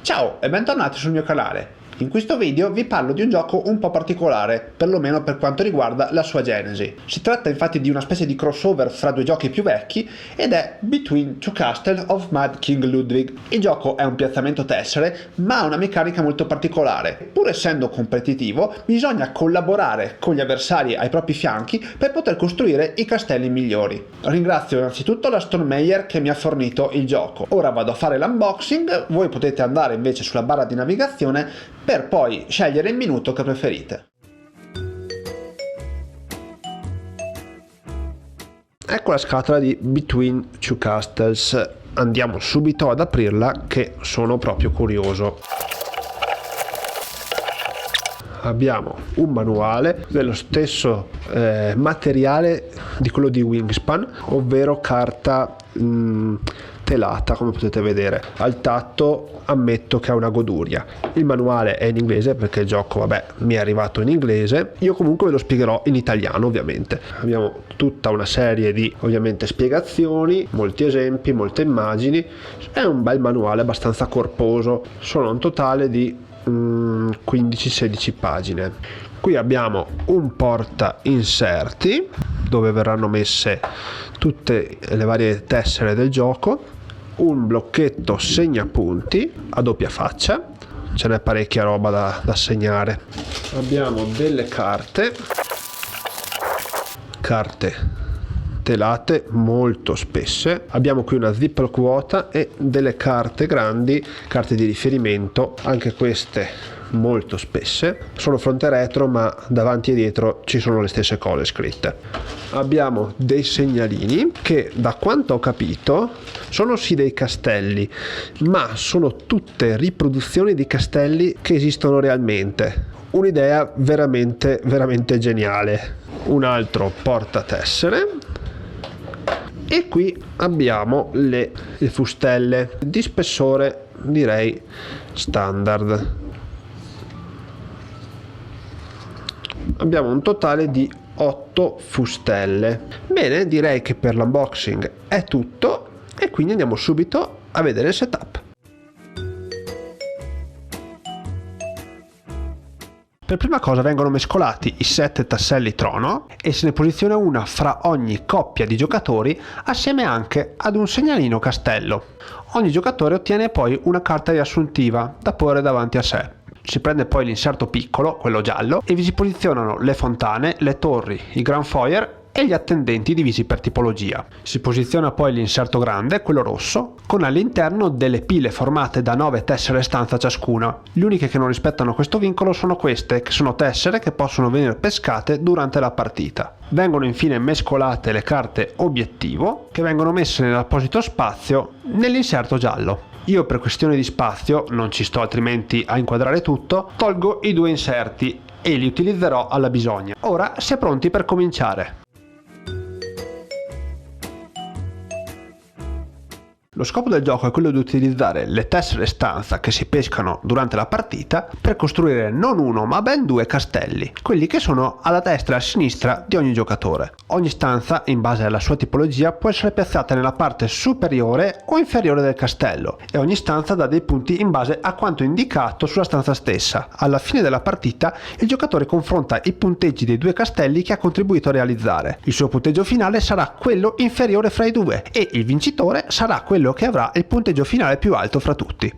Ciao e bentornati sul mio canale. In questo video vi parlo di un gioco un po' particolare, perlomeno per quanto riguarda la sua genesi. Si tratta infatti di una specie di crossover fra due giochi più vecchi ed è Between Two Castles of Mad King Ludwig. Il gioco è un piazzamento tessere ma ha una meccanica molto particolare. Pur essendo competitivo bisogna collaborare con gli avversari ai propri fianchi per poter costruire i castelli migliori. Ringrazio innanzitutto la Stormmeyer che mi ha fornito il gioco. Ora vado a fare l'unboxing, voi potete andare invece sulla barra di navigazione per poi scegliere il minuto che preferite. Ecco la scatola di Between Two Castles. Andiamo subito ad aprirla che sono proprio curioso. Abbiamo un manuale dello stesso materiale di quello di Wingspan, ovvero carta telata, come potete vedere. Al tatto ammetto che ha una goduria. Il manuale è in inglese perché il gioco mi è arrivato in inglese. Io comunque ve lo spiegherò in italiano, ovviamente. Abbiamo tutta una serie di spiegazioni, molti esempi, molte immagini. È un bel manuale abbastanza corposo. Sono un totale di 15-16 pagine. Qui abbiamo un porta inserti dove verranno messe tutte le varie tessere del gioco, un blocchetto segnapunti a doppia faccia, ce n'è parecchia roba da segnare. Abbiamo delle carte telate molto spesse, abbiamo qui una ziploc vuota e delle carte grandi, carte di riferimento, anche queste molto spesse, sono fronte retro ma davanti e dietro ci sono le stesse cose scritte. Abbiamo dei segnalini che, da quanto ho capito, sono sì dei castelli ma sono tutte riproduzioni di castelli che esistono realmente. Un'idea veramente geniale. Un altro portatessere e qui abbiamo le fustelle di spessore direi standard. Abbiamo un totale di 8 fustelle. Bene, direi che per l'unboxing è tutto e quindi andiamo subito a vedere il setup. Per prima cosa vengono mescolati i 7 tasselli trono e se ne posiziona una fra ogni coppia di giocatori assieme anche ad un segnalino castello. Ogni giocatore ottiene poi una carta riassuntiva da porre davanti a sé. Si prende poi l'inserto piccolo, quello giallo, e vi si posizionano le fontane, le torri, i grand foyer e gli attendenti divisi per tipologia. Si posiziona poi l'inserto grande, quello rosso, con all'interno delle pile formate da 9 tessere stanza ciascuna. Le uniche che non rispettano questo vincolo sono queste, che sono tessere che possono venire pescate durante la partita. Vengono infine mescolate le carte obiettivo, che vengono messe nell'apposito spazio nell'inserto giallo. Io per questione di spazio, non ci sto altrimenti a inquadrare tutto, tolgo i 2 inserti e li utilizzerò alla bisogna. Ora si è pronti per cominciare. Lo scopo del gioco è quello di utilizzare le tessere stanza che si pescano durante la partita per costruire non uno ma ben 2 castelli, quelli che sono alla destra e a sinistra di ogni giocatore. Ogni stanza, in base alla sua tipologia, può essere piazzata nella parte superiore o inferiore del castello e ogni stanza dà dei punti in base a quanto indicato sulla stanza stessa. Alla fine della partita il giocatore confronta i punteggi dei 2 castelli che ha contribuito a realizzare. Il suo punteggio finale sarà quello inferiore fra i 2 e il vincitore sarà quello che avrà il punteggio finale più alto fra tutti.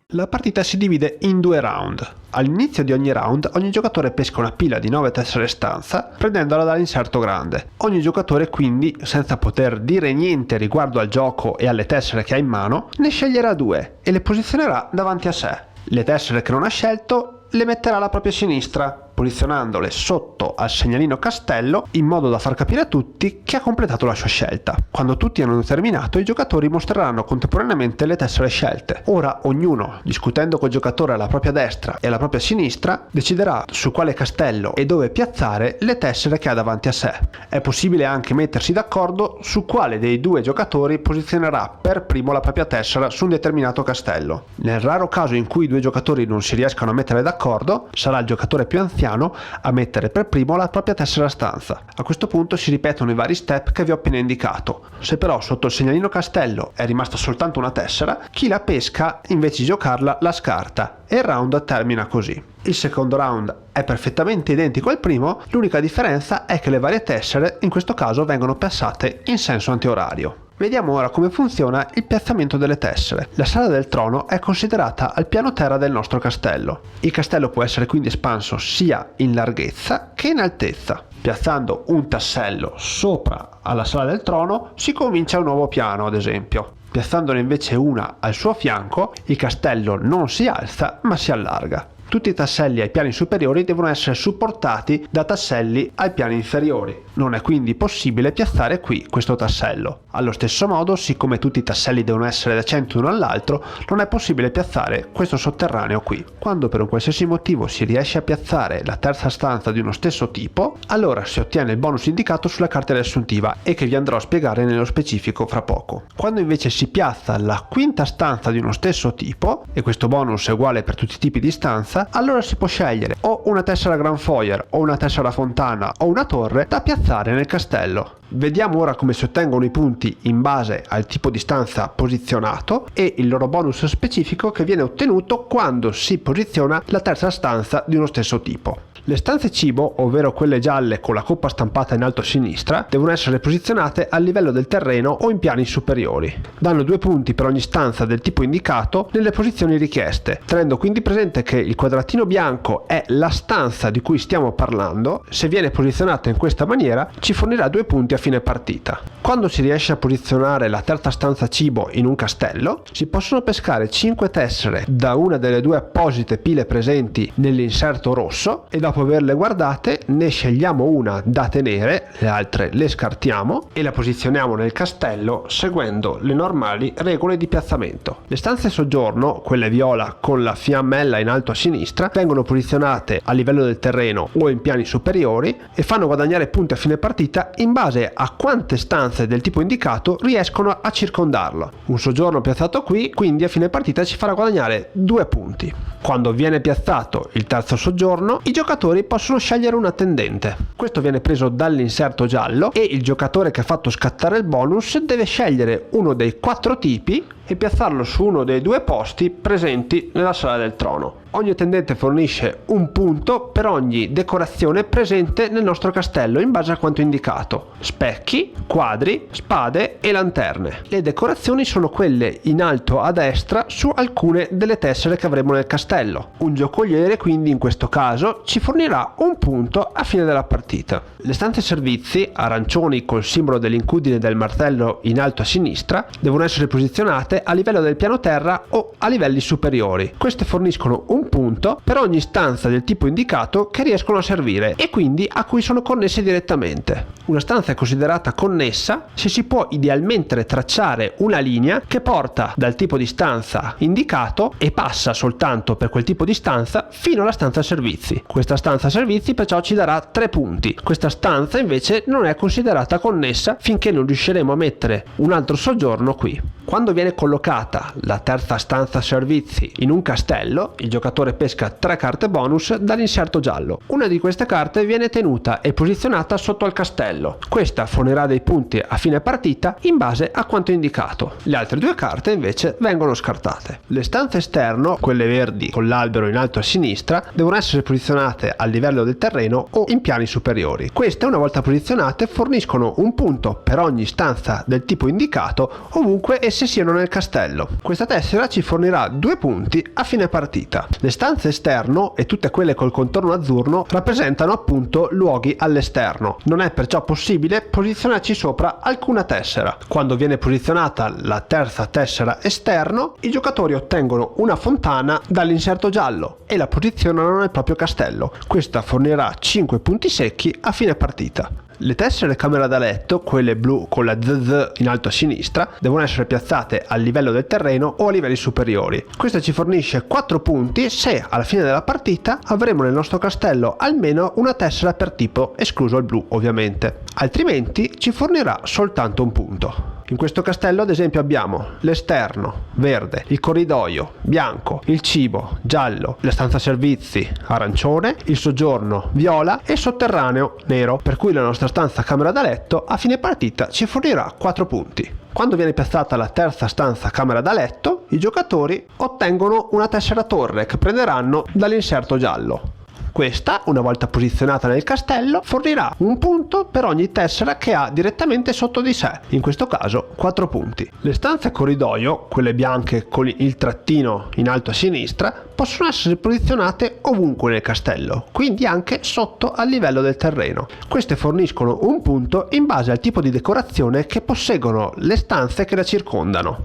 La partita si divide in 2 round. All'inizio di ogni round ogni giocatore pesca una pila di 9 tessere stanza prendendola dall'inserto grande. Ogni giocatore quindi, senza poter dire niente riguardo al gioco e alle tessere che ha in mano, ne sceglierà 2 e le posizionerà davanti a sé. Le tessere che non ha scelto le metterà alla propria sinistra, posizionandole sotto al segnalino castello in modo da far capire a tutti che ha completato la sua scelta. Quando tutti hanno terminato, i giocatori mostreranno contemporaneamente le tessere scelte. Ora ognuno, discutendo col giocatore alla propria destra e alla propria sinistra, deciderà su quale castello e dove piazzare le tessere che ha davanti a sé. È possibile anche mettersi d'accordo su quale dei 2 giocatori posizionerà per primo la propria tessera su un determinato castello. Nel raro caso in cui i 2 giocatori non si riescano a mettere d'accordo, sarà il giocatore più anziano anziano a mettere per primo la propria tessera stanza. A questo punto si ripetono i vari step che vi ho appena indicato. Se però sotto il segnalino castello è rimasta soltanto una tessera, chi la pesca invece di giocarla la scarta e il round termina così. Il secondo round è perfettamente identico al primo, l'unica differenza è che le varie tessere in questo caso vengono piazzate in senso antiorario. Vediamo ora come funziona il piazzamento delle tessere. La sala del trono è considerata al piano terra del nostro castello. Il castello può essere quindi espanso sia in larghezza che in altezza. Piazzando un tassello sopra alla sala del trono si comincia un nuovo piano, ad esempio. Piazzandone invece una al suo fianco, il castello non si alza ma si allarga. Tutti i tasselli ai piani superiori devono essere supportati da tasselli ai piani inferiori. Non è quindi possibile piazzare qui questo tassello. Allo stesso modo, siccome tutti i tasselli devono essere decenti uno all'altro, non è possibile piazzare questo sotterraneo qui. Quando per un qualsiasi motivo si riesce a piazzare la terza stanza di uno stesso tipo, allora si ottiene il bonus indicato sulla carta riassuntiva e che vi andrò a spiegare nello specifico fra poco. Quando invece si piazza la quinta stanza di uno stesso tipo, e questo bonus è uguale per tutti i tipi di stanza, allora si può scegliere o una tessera Grand Foyer o una tessera fontana o una torre da piazzare nel castello. Vediamo ora come si ottengono i punti in base al tipo di stanza posizionato e il loro bonus specifico che viene ottenuto quando si posiziona la terza stanza di uno stesso tipo. Le stanze cibo, ovvero quelle gialle con la coppa stampata in alto a sinistra, devono essere posizionate a livello del terreno o in piani superiori. Danno 2 punti per ogni stanza del tipo indicato nelle posizioni richieste, tenendo quindi presente che il quadratino bianco è la stanza di cui stiamo parlando. Se viene posizionata in questa maniera ci fornirà 2 punti a fine partita. Quando si riesce a posizionare la terza stanza cibo in un castello, si possono pescare 5 tessere da una delle 2 apposite pile presenti nell'inserto rosso e dopo averle guardate ne scegliamo una da tenere, le altre le scartiamo e la posizioniamo nel castello seguendo le normali regole di piazzamento. Le stanze soggiorno, quelle viola con la fiammella in alto a sinistra, vengono posizionate a livello del terreno o in piani superiori e fanno guadagnare punti a fine partita in base a quante stanze del tipo indicato riescono a circondarlo. Un soggiorno piazzato qui quindi a fine partita ci farà guadagnare 2 punti. Quando viene piazzato il terzo soggiorno, i giocatori possono scegliere un attendente. Questo viene preso dall'inserto giallo e il giocatore che ha fatto scattare il bonus deve scegliere uno dei 4 tipi e piazzarlo su uno dei 2 posti presenti nella sala del trono. Ogni attendente fornisce un punto per ogni decorazione presente nel nostro castello in base a quanto indicato: specchi, quadri, spade e lanterne. Le decorazioni sono quelle in alto a destra su alcune delle tessere che avremo nel castello. Un giocoliere quindi in questo caso ci fornirà un punto a fine della partita. Le stanze servizi, arancioni col simbolo dell'incudine del martello in alto a sinistra, devono essere posizionate a livello del piano terra o a livelli superiori. Queste forniscono un punto per ogni stanza del tipo indicato che riescono a servire e quindi a cui sono connesse direttamente. Una stanza è considerata connessa se si può idealmente tracciare una linea che porta dal tipo di stanza indicato e passa soltanto per quel tipo di stanza fino alla stanza servizi. Questa stanza servizi perciò ci darà 3 punti. Questa stanza invece non è considerata connessa finché non riusciremo a mettere un altro soggiorno qui. Quando viene collocata la terza stanza servizi in un castello, il giocatore pesca 3 carte bonus dall'inserto giallo. Una di queste carte viene tenuta e posizionata sotto al castello. Questa fornirà dei punti a fine partita in base a quanto indicato. Le altre 2 carte invece vengono scartate. Le stanze esterno, quelle verdi con l'albero in alto a sinistra, devono essere posizionate a livello del terreno o in piani superiori. Queste, una volta posizionate, forniscono un punto per ogni stanza del tipo indicato ovunque esse siano nel castello. Questa tessera ci fornirà 2 punti a fine partita. Le stanze esterno e tutte quelle col contorno azzurro rappresentano appunto luoghi all'esterno. Non è perciò possibile posizionarci sopra alcuna tessera. Quando viene posizionata la terza tessera esterno, i giocatori ottengono una fontana dall'inserto giallo e la posizionano nel proprio castello. Questa fornirà 5 punti secchi a fine partita. Le tessere camera da letto, quelle blu con la ZZ in alto a sinistra, devono essere piazzate a livello del terreno o a livelli superiori. Questa ci fornisce 4 punti se alla fine della partita avremo nel nostro castello almeno una tessera per tipo, escluso il blu ovviamente. Altrimenti ci fornirà soltanto un punto. In questo castello ad esempio abbiamo l'esterno verde, il corridoio bianco, il cibo giallo, la stanza servizi arancione, il soggiorno viola e il sotterraneo nero, per cui la nostra stanza camera da letto a fine partita ci fornirà 4 punti. Quando viene piazzata la terza stanza camera da letto, i giocatori ottengono una tessera torre che prenderanno dall'inserto giallo. Questa, una volta posizionata nel castello, fornirà un punto per ogni tessera che ha direttamente sotto di sé, in questo caso 4 punti. Le stanze corridoio, quelle bianche con il trattino in alto a sinistra, possono essere posizionate ovunque nel castello, quindi anche sotto al livello del terreno. Queste forniscono un punto in base al tipo di decorazione che posseggono le stanze che la circondano.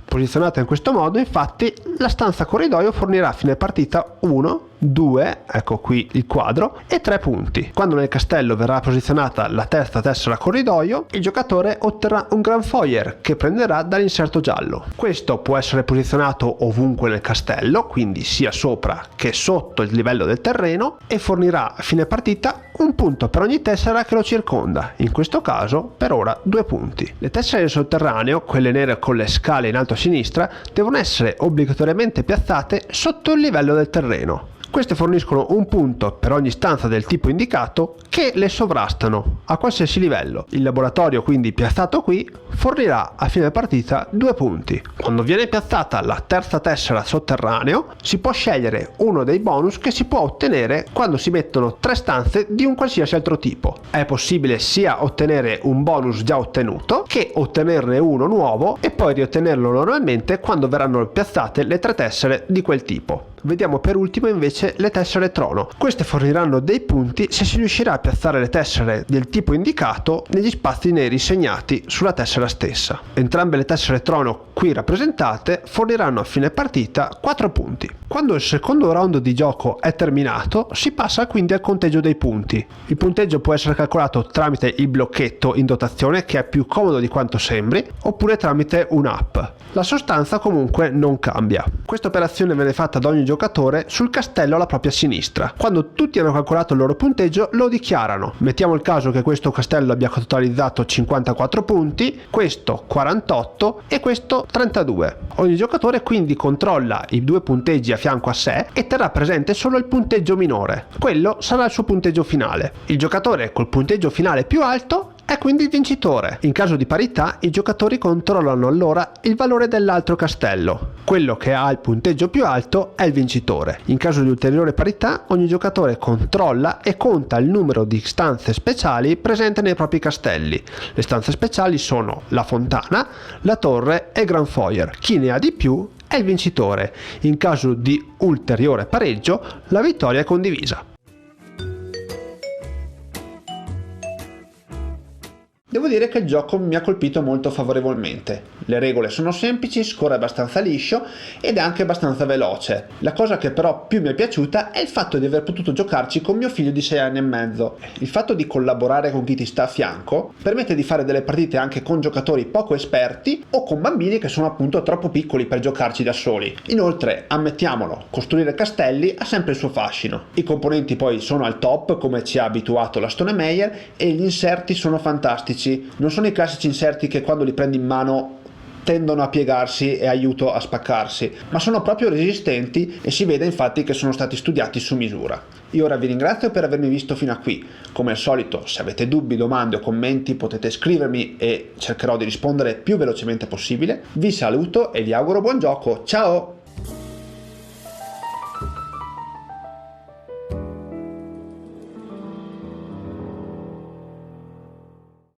Posizionata in questo modo, infatti, la stanza corridoio fornirà a fine partita 1, 2, ecco qui il quadro, e 3 punti. Quando nel castello verrà posizionata la terza tessera corridoio, il giocatore otterrà un Grand Foyer che prenderà dall'inserto giallo. Questo può essere posizionato ovunque nel castello, quindi sia sopra che sotto il livello del terreno, e fornirà a fine partita un punto per ogni tessera che lo circonda, in questo caso per ora 2 punti. Le tessere del sotterraneo, quelle nere con le scale in alto a sinistra, devono essere obbligatoriamente piazzate sotto il livello del terreno. Queste forniscono un punto per ogni stanza del tipo indicato che le sovrastano a qualsiasi livello. Il laboratorio, quindi piazzato qui, fornirà a fine partita 2 punti. Quando viene piazzata la terza tessera sotterraneo, si può scegliere uno dei bonus che si può ottenere quando si mettono 3 stanze di un qualsiasi altro tipo. È possibile sia ottenere un bonus già ottenuto che ottenerne uno nuovo e poi riottenerlo normalmente quando verranno piazzate le 3 tessere di quel tipo. Vediamo per ultimo invece le tessere trono. Queste forniranno dei punti se si riuscirà a piazzare le tessere del tipo indicato negli spazi neri segnati sulla tessera stessa. Entrambe le tessere trono qui rappresentate forniranno a fine partita 4 punti. Quando il secondo round di gioco è terminato, si passa quindi al conteggio dei punti. Il punteggio può essere calcolato tramite il blocchetto in dotazione, che è più comodo di quanto sembri, oppure tramite un'app. La sostanza comunque non cambia. Questa operazione viene fatta da ogni giocatore sul castello alla propria sinistra. Quando tutti hanno calcolato il loro punteggio, lo dichiarano. Mettiamo il caso che questo castello abbia totalizzato 54 punti, questo 48 e questo 32. Ogni giocatore quindi controlla i 2 punteggi a fianco a sé e terrà presente solo il punteggio minore. Quello sarà il suo punteggio finale. Il giocatore col punteggio finale più alto è quindi il vincitore. In caso di parità, i giocatori controllano allora il valore dell'altro castello. Quello che ha il punteggio più alto è il vincitore. In caso di ulteriore parità, ogni giocatore controlla e conta il numero di stanze speciali presenti nei propri castelli. Le stanze speciali sono la fontana, la torre e il Grand Foyer. Chi ne ha di più è il vincitore. In caso di ulteriore pareggio, la vittoria è condivisa. Devo dire che il gioco mi ha colpito molto favorevolmente. Le regole sono semplici, scorre abbastanza liscio ed è anche abbastanza veloce. La cosa che però più mi è piaciuta è il fatto di aver potuto giocarci con mio figlio di 6 anni e mezzo. Il fatto di collaborare con chi ti sta a fianco permette di fare delle partite anche con giocatori poco esperti o con bambini che sono appunto troppo piccoli per giocarci da soli. Inoltre, ammettiamolo, costruire castelli ha sempre il suo fascino. I componenti poi sono al top, come ci ha abituato la Stone Meyer, e gli inserti sono fantastici. Non sono i classici inserti che quando li prendi in mano tendono a piegarsi e aiuto a spaccarsi, ma sono proprio resistenti e si vede infatti che sono stati studiati su misura. Io ora vi ringrazio per avermi visto fino a qui. Come al solito, se avete dubbi, domande o commenti potete scrivermi e cercherò di rispondere più velocemente possibile. Vi saluto e vi auguro buon gioco. Ciao!